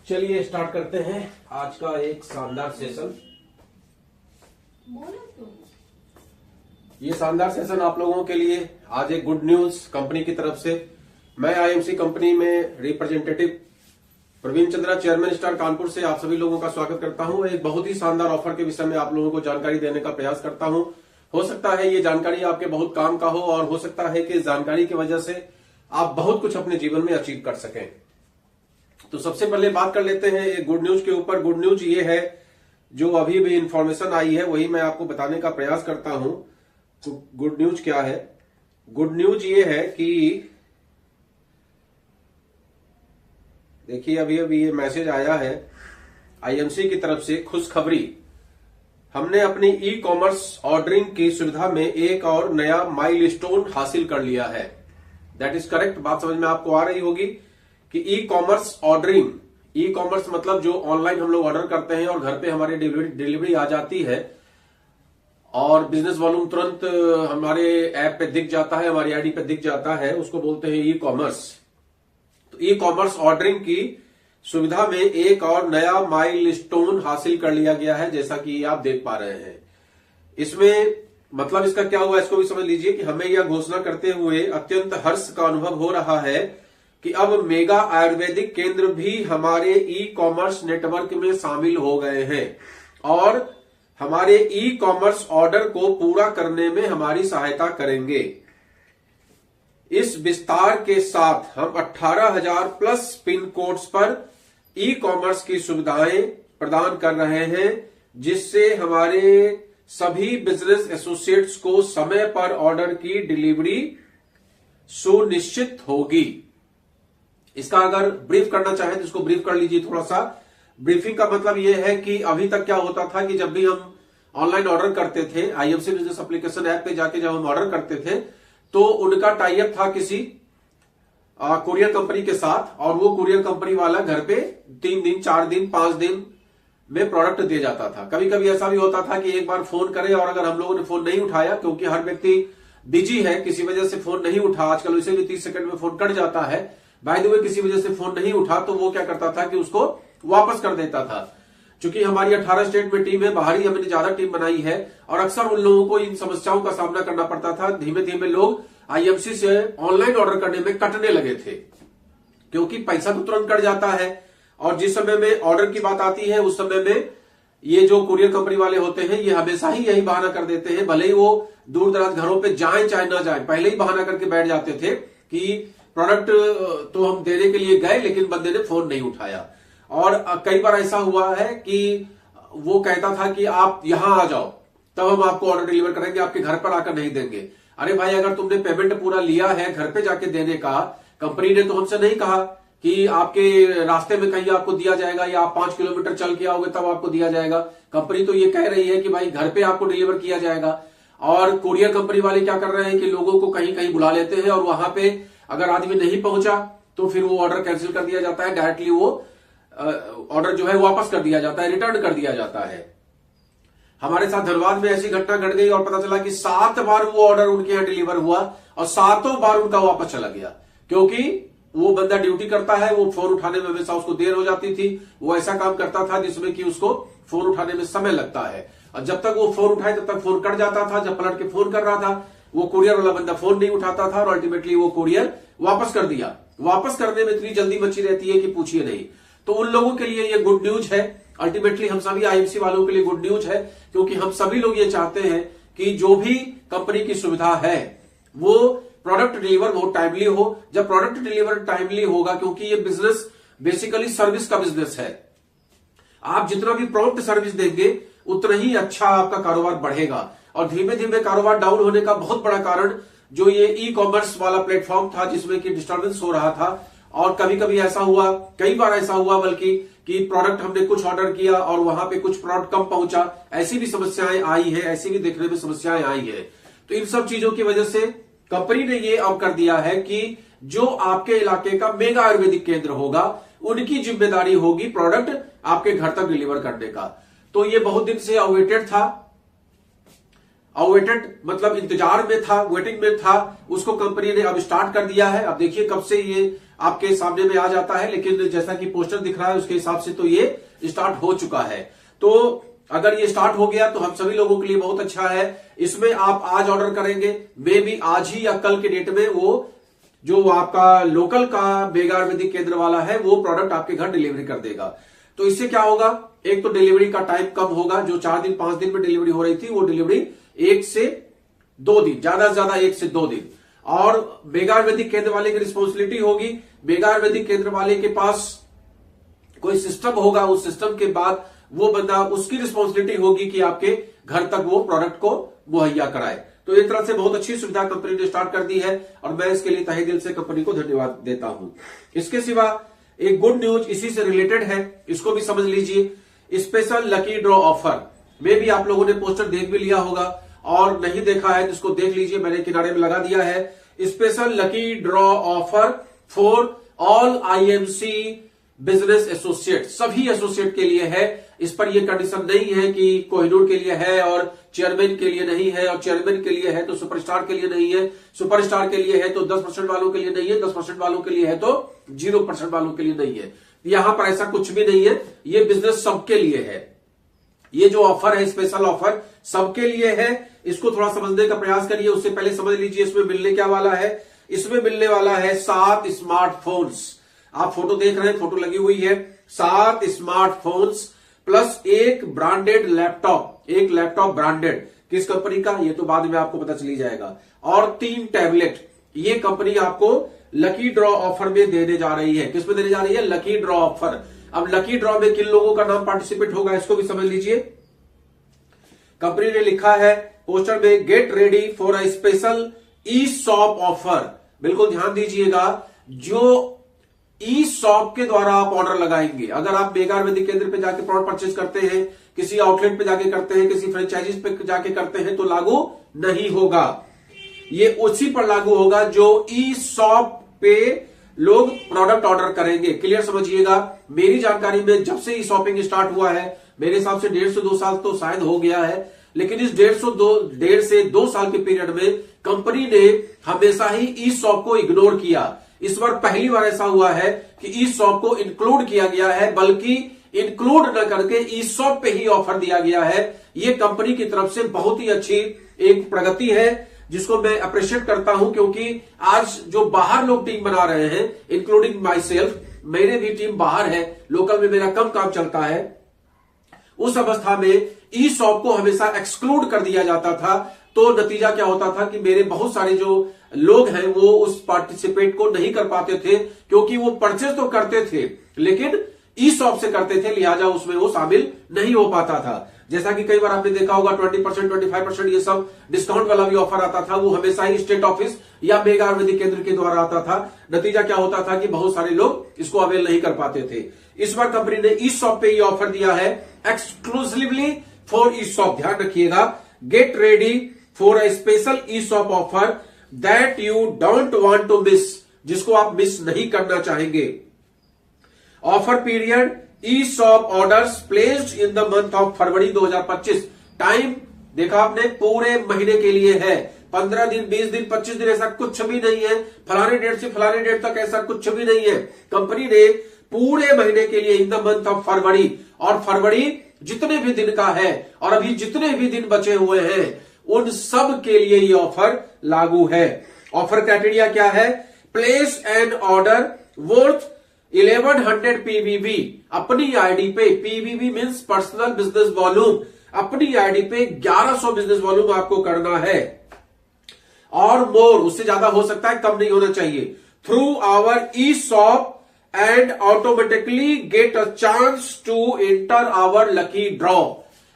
चलिए स्टार्ट करते हैं आज का एक शानदार सेशन। ये शानदार सेशन आप लोगों के लिए आज एक गुड न्यूज कंपनी की तरफ से। मैं आईएमसी कंपनी में representative Praveen Chandra, chairman star Kanpur से आप सभी लोगों का स्वागत करता हूं। एक बहुत ही शानदार ऑफर के विषय में आप लोगों को जानकारी देने का प्रयास करता हूं। हो सकता है ये जानकारी आपके बहुत काम का हो और हो सकता है कि इस जानकारी की वजह से आप बहुत कुछ अपने जीवन में अचीव कर सकें। तो सबसे पहले बात कर लेते हैं एक गुड न्यूज के ऊपर। गुड न्यूज ये है, जो अभी भी इंफॉर्मेशन आई है वही मैं आपको बताने का प्रयास करता हूं। तो गुड न्यूज क्या है? गुड न्यूज ये है कि देखिए अभी ये मैसेज आया है आईएमसी की तरफ से, खुशखबरी। हमने अपनी ई कॉमर्स ऑर्डरिंग की सुविधा में एक और नया माइलस्टोन हासिल कर लिया है। That is correct. बात समझ में आपको आ रही होगी कि e commerce ordering, e commerce मतलब जो ऑनलाइन हम लोग ऑर्डर करते हैं और घर पे हमारी डिलीवरी आ जाती है और बिजनेस वॉल्यूम तुरंत हमारे ऐप पे दिख जाता है, हमारी आईडी पे दिख जाता है, उसको बोलते हैं ई कॉमर्स। तो ई कॉमर्स ऑर्डरिंग की सुविधा में एक और नया माइलस्टोन हासिल कर लिया गया है, जैसा कि आप देख पा रहे हैं। इसमें मतलब इसका क्या हुआ, इसको भी समझ लीजिए कि हमें यह घोषणा करते हुए अत्यंत हर्ष का अनुभव हो रहा है कि अब मेगा आयुर्वेदिक केंद्र भी हमारे ई कॉमर्स नेटवर्क में शामिल हो गए हैं और हमारे ई कॉमर्स ऑर्डर को पूरा करने में हमारी सहायता करेंगे। इस विस्तार के साथ हम 18,000 प्लस पिन कोड्स पर ई कॉमर्स की सुविधाएं प्रदान कर रहे हैं, जिससे हमारे सभी बिजनेस एसोसिएट्स को समय पर ऑर्डर की डिलीवरी सुनिश्चित होगी। इसका अगर ब्रीफ करना चाहें तो इसको ब्रीफ कर लीजिए थोड़ा सा। ब्रीफिंग का मतलब यह है कि अभी तक क्या होता था कि जब भी हम ऑनलाइन ऑर्डर करते थे, आईएमसी बिजनेस एप्लीकेशन ऐप पे जाके जब हम ऑर्डर करते थे तो उनका टाई अप था किसी कुरियर कंपनी के साथ और वो कुरियर कंपनी वाला घर पे 3 दिन 4 दिन 5 दिन में प्रोडक्ट दे जाता था। कभी कभी ऐसा भी होता था कि एक बार फोन करें और अगर हम लोगों ने फोन नहीं उठाया, क्योंकि हर व्यक्ति बिजी है, किसी वजह से फोन नहीं उठा, आजकल वैसे भी 30 सेकंड में फोन कट जाता है, बाय द वे किसी वजह से फोन नहीं उठा तो वो क्या करता था कि उसको वापस कर देता था। चूंकि हमारी 18 स्टेट में टीम है, बाहर ही हमने ज्यादा टीम बनाई है और अक्सर उन लोगों को इन समस्याओं का सामना करना पड़ता था। धीमे धीमे लोग आईएमसी से ऑनलाइन ऑर्डर करने में कटने लगे थे, क्योंकि पैसा तो तुरंत कट जाता है और जिस समय में ऑर्डर की बात आती है उस समय में ये जो कुरियर कंपनी वाले होते हैं ये हमेशा ही यही बहाना कर देते हैं, भले ही वो दूर दराज घरों पे जाएं चाहे ना जाएं, पहले ही बहाना करके बैठ जाते थे कि प्रोडक्ट तो हम देने के लिए गए लेकिन बंदे ने फोन नहीं उठाया। और कई बार ऐसा हुआ है कि वो कहता था कि आप यहां आ जाओ तब हम आपको ऑर्डर डिलीवर करेंगे, आपके घर पर आकर नहीं देंगे। अरे भाई, अगर तुमने पेमेंट पूरा लिया है घर पे जाके देने का, कंपनी ने तो हमसे नहीं कहा कि आपके रास्ते में कहीं आपको दिया जाएगा या आप 5 किलोमीटर चल के आओगे तब आपको दिया जाएगा। कंपनी तो ये कह रही है कि भाई घर पे आपको डिलीवर किया जाएगा। और कुरियर कंपनी वाले क्या कर रहे हैं कि लोगों को कहीं कहीं बुला लेते हैं और वहां पे अगर आदमी नहीं पहुंचा तो फिर वो ऑर्डर कैंसिल कर दिया जाता है, डायरेक्टली वो ऑर्डर जो है वापस कर दिया जाता है, रिटर्न कर दिया जाता है। हमारे साथ धनबाद में ऐसी घटना घट गई और पता चला कि 7 बार वो ऑर्डर उनके यहां डिलीवर हुआ और 7 बार उनका वापस चला गया, क्योंकि वो बंदा ड्यूटी करता है, वो फोन उठाने में हमेशा उसको देर हो जाती थी। वो ऐसा काम करता था जिसमें कि उसको फोन उठाने में समय लगता है और जब तक वो फोन उठाए तब तक फोन कट जाता था। जब पलट के फोन कर रहा था वो कुरियर वाला बंदा फोन नहीं उठाता था और अल्टीमेटली वो कुरियर वापस कर दिया। वापस करने में इतनी जल्दी मची रहती है कि पूछिए नहीं। तो उन लोगों के लिए ये गुड न्यूज है, अल्टीमेटली हम सभी आईएमसी वालों के लिए गुड न्यूज है, क्योंकि हम सभी लोग ये चाहते हैं कि जो भी कंपनी की सुविधा है वो प्रोडक्ट डिलीवर बहुत टाइमली हो। जब प्रोडक्ट डिलीवर टाइमली होगा, क्योंकि ये बिजनेस बेसिकली सर्विस का बिजनेस है, आप जितना भी प्रॉम्प्ट सर्विस देंगे उतना ही अच्छा आपका कारोबार बढ़ेगा। और धीमे धीमे कारोबार डाउन होने का बहुत बड़ा कारण जो ये ई कॉमर्स वाला प्लेटफॉर्म था जिसमें कि डिस्टर्बेंस हो रहा था। और कभी कभी ऐसा हुआ, कई बार ऐसा हुआ बल्कि कि प्रोडक्ट हमने कुछ ऑर्डर किया और वहां पे कुछ प्रोडक्ट कम पहुंचा, ऐसी भी समस्याएं आई है, ऐसी भी देखने में समस्याएं आई है। तो इन सब चीजों की वजह से कंपनी ने ये अब कर दिया है कि जो आपके इलाके का मेगा आयुर्वेदिक केंद्र होगा उनकी जिम्मेदारी होगी प्रोडक्ट आपके घर तक डिलीवर करने का। तो ये बहुत दिन से अवेटेड था अवेटेड मतलब इंतजार में था, वेटिंग में था, उसको कंपनी ने अब स्टार्ट कर दिया है। अब देखिए कब से ये आपके सामने में आ जाता है, लेकिन जैसा कि पोस्टर दिख रहा है उसके हिसाब से तो ये स्टार्ट हो चुका है। तो अगर ये स्टार्ट हो गया तो हम सभी लोगों के लिए बहुत अच्छा है। इसमें आप आज ऑर्डर करेंगे, मे बी आज ही या कल के डेट में वो जो आपका लोकल का मेगा आयुर्वेदिक केंद्र वाला है वो प्रोडक्ट आपके घर डिलीवरी कर देगा। तो इससे क्या होगा, एक तो डिलीवरी का टाइम कम होगा, जो 4 दिन 5 दिन में डिलीवरी हो रही थी वो डिलीवरी 1 से 2 दिन, ज्यादा से ज्यादा 1 से 2 दिन। और मेगा आयुर्वेदिक केंद्र वाले की रिस्पॉन्सिबिलिटी होगी, मेगा आयुर्वेदिक केंद्र वाले के पास कोई सिस्टम होगा, उस सिस्टम के बाद वो बंदा, उसकी रिस्पॉन्सिबिलिटी होगी कि आपके घर तक वो प्रोडक्ट को मुहैया कराए। तो एक तरह से बहुत अच्छी सुविधा कंपनी ने स्टार्ट कर दी है और मैं इसके लिए तहे दिल से कंपनी को धन्यवाद देता हूं। इसके सिवा एक गुड न्यूज इसी से रिलेटेड है, इसको भी समझ लीजिए। स्पेशल लकी ड्रॉ ऑफर में भी आप लोगों ने पोस्टर देख भी लिया होगा, और नहीं देखा है तो इसको देख लीजिए, मैंने किनारे में लगा दिया है। Special lucky draw offer for all IMC business associate, सभी एसोसिएट के लिए है। इस पर यह कंडीशन नहीं है कि कोहिनूर के लिए है और चेयरमैन के लिए नहीं है, और चेयरमैन के लिए है तो सुपरस्टार के लिए नहीं है, सुपरस्टार के लिए है तो 10% वालों के लिए नहीं है, 10% वालों के लिए है तो 0% वालों के लिए नहीं है। यहां पर ऐसा कुछ भी नहीं है, ये बिजनेस सबके लिए है। ये जो ऑफर है, स्पेशल ऑफर सबके लिए है। इसको थोड़ा समझने का प्रयास करिए, उससे पहले समझ लीजिए इसमें मिलने क्या वाला है। इसमें मिलने वाला है 7 स्मार्टफोन्स, आप फोटो देख रहे हैं, फोटो लगी हुई है। 7 स्मार्टफोन्स प्लस एक ब्रांडेड लैपटॉप, एक लैपटॉप ब्रांडेड, किस कंपनी का ये तो बाद में आपको पता चली जाएगा, और 3 टैबलेट, ये कंपनी आपको लकी ड्रॉ ऑफर में देने जा रही है। किस में देने जा रही है? Lucky draw offer. अब लकी ड्रॉ में किन लोगों का नाम पार्टिसिपेट होगा इसको भी समझ लीजिए। कंपनी ने लिखा है पोस्टर में, gate ready for a special e shop offer. बिल्कुल ध्यान दीजिएगा, जो ई शॉप के द्वारा आप ऑर्डर लगाएंगे, अगर आप मेगा आयुर्वेदिक केंद्र पे जाके प्रोडक्ट परचेज करते हैं, किसी आउटलेट पे जाके करते हैं, किसी फ्रेंचाइजीज पे जाके करते हैं, तो लागू नहीं होगा। ये उसी पर लागू होगा जो ई शॉप पे लोग प्रोडक्ट ऑर्डर करेंगे। क्लियर समझिएगा। मेरी जानकारी में जब से ई शॉपिंग स्टार्ट हुआ है, मेरे हिसाब से 1.5 से 2 साल तो शायद हो गया है, लेकिन इस 1.5 से 2 साल के पीरियड में कंपनी ने हमेशा ही ई शॉप को इग्नोर किया। इस बार पहली बार ऐसा हुआ है कि ई शॉप को इंक्लूड किया गया है, बल्कि इंक्लूड न करके ई शॉप पे ही ऑफर दिया गया है। ये कंपनी की तरफ से बहुत ही अच्छी एक प्रगति है, जिसको मैं अप्रिशिएट करता हूं, क्योंकि आज जो बाहर लोग टीम बना रहे हैं, इंक्लूडिंग माई सेल्फ, मेरे भी टीम बाहर है, लोकल में मेरा कम काम चलता है, उस अवस्था में ई शॉप को हमेशा एक्सक्लूड कर दिया जाता था। तो नतीजा क्या होता था कि मेरे बहुत सारे जो लोग हैं वो उस पार्टिसिपेट को नहीं कर पाते थे, क्योंकि वो परचेज तो करते थे लेकिन ई शॉप से करते थे, लिहाजा उसमें वो शामिल नहीं हो पाता था। जैसा कि कई बार आपने देखा होगा 20%, 25% ये सब डिस्काउंट वाला भी ऑफर आता था, वो हमेशा ही स्टेट ऑफिस या मेगा आयुर्वेदिक केंद्र के द्वारा आता था। नतीजा क्या होता था कि बहुत सारे लोग इसको अवेल नहीं कर पाते थे। इस बार कंपनी ने ई शॉप पे ये ऑफर दिया है, एक्सक्लूसिवली फॉर ई शॉप। ध्यान रखिएगा, get ready for a special e shop offer that you don't want to miss, जिसको आप मिस नहीं करना चाहेंगे। Offer period e shop orders placed in the month of February 2025। Time देखा आपने, पूरे महीने के लिए है। 15 दिन, 20 दिन, 25 दिन, ऐसा कुछ भी नहीं है। फलाने डेट से फलाने डेट तक ऐसा कुछ भी नहीं है। कंपनी ने पूरे महीने के लिए इन द मंथ ऑफ फरवरी, और फरवरी जितने भी दिन का है और अभी जितने भी दिन बचे हुए हैं उन सब के लिए ये ऑफर लागू है। ऑफर क्राइटेरिया क्या है? प्लेस एन ऑर्डर वर्थ 1100 पीवीवी अपनी आईडी पे। पीवीवी मींस पर्सनल बिजनेस वॉल्यूम। अपनी आईडी पे 1100 बिजनेस वॉल्यूम आपको करना है, और मोर, उससे ज्यादा हो सकता है, कम नहीं होना चाहिए। Through our e shop and automatically get a chance to enter our lucky draw.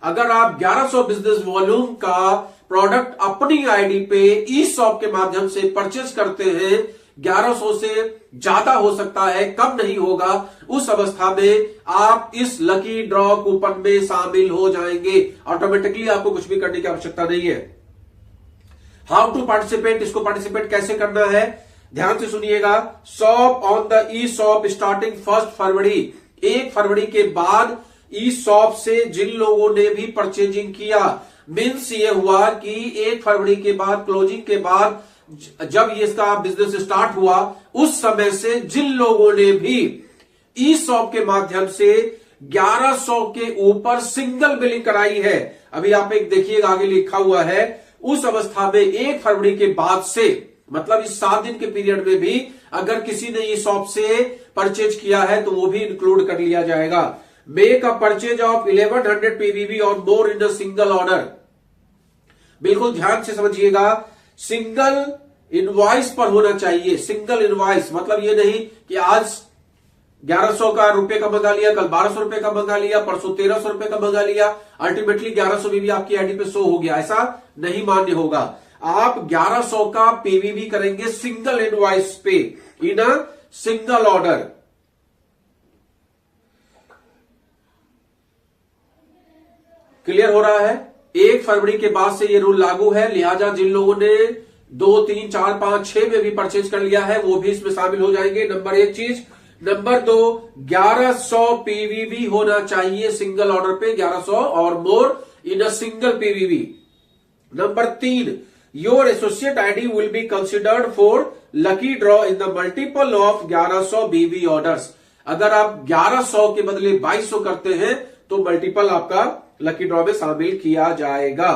अगर आप 1100 बिजनेस वॉल्यूम का प्रोडक्ट अपनी आईडी पे ई शॉप के माध्यम से परचेज करते हैं, 1100 से ज्यादा हो सकता है, कम नहीं होगा, उस अवस्था में आप इस लकी ड्रॉ कूपन में शामिल हो जाएंगे। ऑटोमेटिकली आपको कुछ भी करने की आवश्यकता नहीं है। हाउ टू पार्टिसिपेट, इसको पार्टिसिपेट कैसे करना है ध्यान से सुनिएगा। Shop on the E shop starting 1 फरवरी, 1 फरवरी के बाद ई शॉप से जिन लोगों ने भी परचेजिंग किया मीन्स ये हुआ कि 1 फरवरी के बाद, क्लोजिंग के बाद, जब ये इसका बिजनेस स्टार्ट हुआ, उस समय से जिन लोगों ने भी ई शॉप के माध्यम से 1100 के ऊपर सिंगल बिलिंग कराई है, अभी आप एक देखिएगा आगे लिखा हुआ है, उस अवस्था में 1 फरवरी के बाद से, मतलब इस 7 दिन के पीरियड में भी अगर किसी ने ई शॉप से परचेज किया है तो वो भी इंक्लूड कर लिया जाएगा। Make a purchase of 1100 PVV और more in a single order. बिल्कुल ध्यान से समझिएगा, सिंगल इनवॉइस पर होना चाहिए। सिंगल इनवॉइस मतलब ये नहीं कि आज 1100 का रुपए का मंगा लिया, कल 1200 रुपए का मंगा लिया, परसों 1300 रुपए का मंगा लिया, अल्टीमेटली 1100 भी आपकी आईडी पे शो हो गया, ऐसा नहीं मान्य होगा। आप 1100 का पीवीवी करेंगे सिंगल इनवॉइस पे, इन अ सिंगल ऑर्डर। क्लियर हो रहा है? 1 फरवरी के बाद से ये रूल लागू है, लिहाजा जिन लोगों ने 2, 3, 4, 5, 6 में भी परचेज कर लिया है वो भी इसमें शामिल हो जाएंगे। नंबर 1 चीज। नंबर 2, 1100 पीवीवी होना चाहिए सिंगल ऑर्डर पे, 1100 और more in a single PVV. Number 3, your associate ID will be considered for lucky draw in the multiple of 1100 BV orders. अगर आप 1100 के बदले 2200 करते हैं तो मल्टीपल आपका लकी ड्रॉ में शामिल किया जाएगा।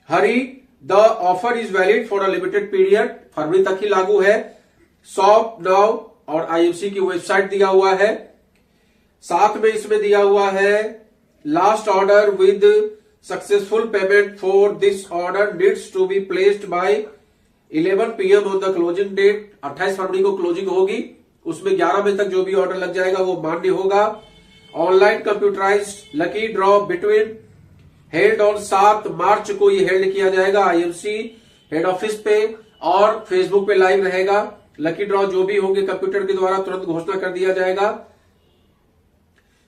Hurry, the offer is valid for a limited period, फरवरी तक ही लागू है। शॉप नाउ और आईएमसी की वेबसाइट दिया हुआ है। साथ में इसमें दिया हुआ है last order with successful payment for this order needs to be placed by 11 PM on the closing date. 28 फरवरी को क्लोजिंग होगी, उसमें 11 बजे तक जो भी ऑर्डर लग जाएगा वो मान्य होगा। Online computerised lucky draw between held on 7 मार्च को ये हेल्ड किया जाएगा आईएमसी हेड ऑफिस पे, और फेसबुक पे लाइव रहेगा। लकी ड्रॉ जो भी होंगे कंप्यूटर के द्वारा तुरंत घोषणा कर दिया जाएगा।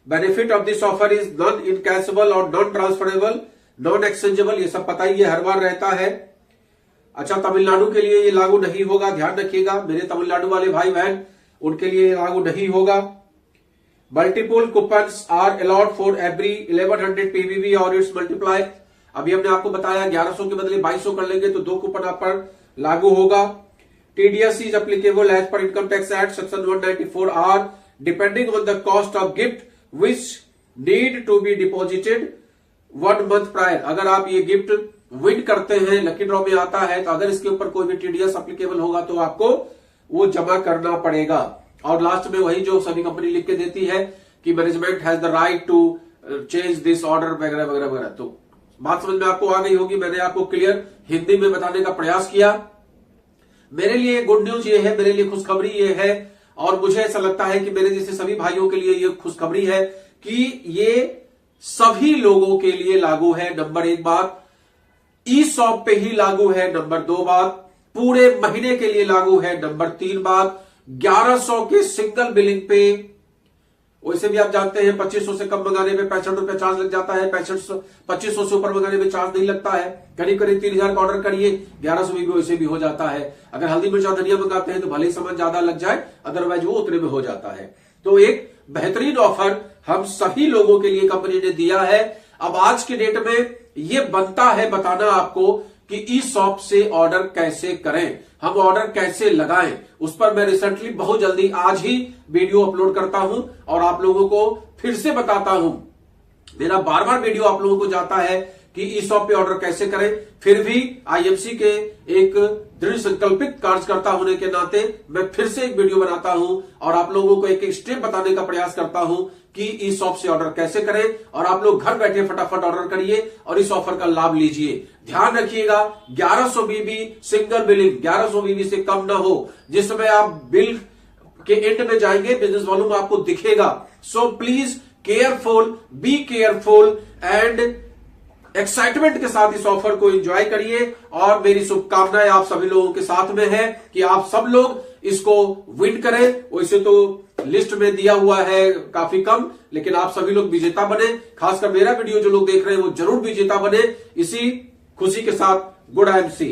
Benefit of this offer is non encashable और नॉन ट्रांसफरेबल, नॉन एक्सचेंजेबल, ये सब पता ही है, हर बार रहता है। अच्छा, तमिलनाडु के लिए ये लागू नहीं होगा, ध्यान रखिएगा मेरे तमिलनाडु वाले भाई बहन, उनके लिए लागू नहीं होगा। Multiple coupons are allowed for every 1100 PVV और इट्स मल्टीप्लाई। अभी हमने आपको बताया 1100 के बदले 2200 कर लेंगे तो 2 कूपन आप पर लागू होगा। TDS is applicable as per Income Tax Act Section 194R depending on the cost of gift which need to be deposited 1 month prior। अगर आप ये गिफ्ट विन करते हैं, लकी ड्रॉ में आता है, तो अगर इसके ऊपर कोई भी TDS एप्लीकेबल होगा तो आपको वो जमा करना पड़ेगा। और लास्ट में वही जो सभी कंपनी लिख के देती है कि management has the right to change this order वगैरह वगैरह वगैरह। तो बात समझ में आपको आ गई होगी, मैंने आपको क्लियर हिंदी में बताने का प्रयास किया। मेरे लिए गुड न्यूज ये है, मेरे लिए खुशखबरी ये है, और मुझे ऐसा लगता है कि मेरे जैसे सभी भाइयों के लिए ये खुशखबरी है कि ये सभी लोगों के लिए लागू है। नंबर 1 बात, ई शॉप पे ही लागू है। नंबर 2 बात, पूरे महीने के लिए लागू है। नंबर 3 बात, 1100 के सिंगल बिलिंग पे, वैसे भी आप जानते हैं 2500 से कम मंगाने पे 65 रुपए चार्ज लग जाता है, 2500 से ऊपर मंगाने पे चार्ज नहीं लगता है। करीब करीब 3000 का ऑर्डर करिए, 1100 में भी वैसे भी हो जाता है। अगर हल्दी मिर्चा धनिया मंगाते हैं तो भले ही सामान ज्यादा लग जाए, अदरवाइज वो उतने में हो जाता है। तो एक बेहतरीन ऑफर हम सभी लोगों के लिए कंपनी ने दिया है। अब आज के डेट में ये बनता है बताना आपको कि ई शॉप से ऑर्डर कैसे करें, हम ऑर्डर कैसे लगाएं। उस पर मैं रिसेंटली बहुत जल्दी आज ही वीडियो अपलोड करता हूं और आप लोगों को फिर से बताता हूं। मेरा बार बार वीडियो आप लोगों को जाता है कि ई शॉप पे ऑर्डर कैसे करें, फिर भी आईएमसी के एक दृढ़ संकल्पित कार्यकर्ता होने के नाते मैं फिर से एक वीडियो बनाता हूं और आप लोगों को एक एक स्टेप बताने का प्रयास करता हूं कि ई शॉप से ऑर्डर कैसे करें, और आप लोग घर बैठे फटाफट ऑर्डर करिए और इस ऑफर का लाभ लीजिए। ध्यान रखिएगा 1100 बीबी सिंगल बिलिंग, 1100 बीबी से कम ना हो। जिस समय आप बिल के एंड में जाएंगे बिजनेस वॉल्यूम में आपको दिखेगा। So please careful, be careful and excitement के साथ इस ऑफर को एंजॉय करिए। और मेरी शुभकामनाएं आप सभी लोगों के साथ में है कि आप सब लोग इसको विन करें। वैसे तो लिस्ट में दिया हुआ है काफी कम, लेकिन आप सभी लोग विजेता बने। खासकर मेरा वीडियो जो लोग देख रहे हैं वो जरूर विजेता बने। इसी खुशी के साथ गुड IMC।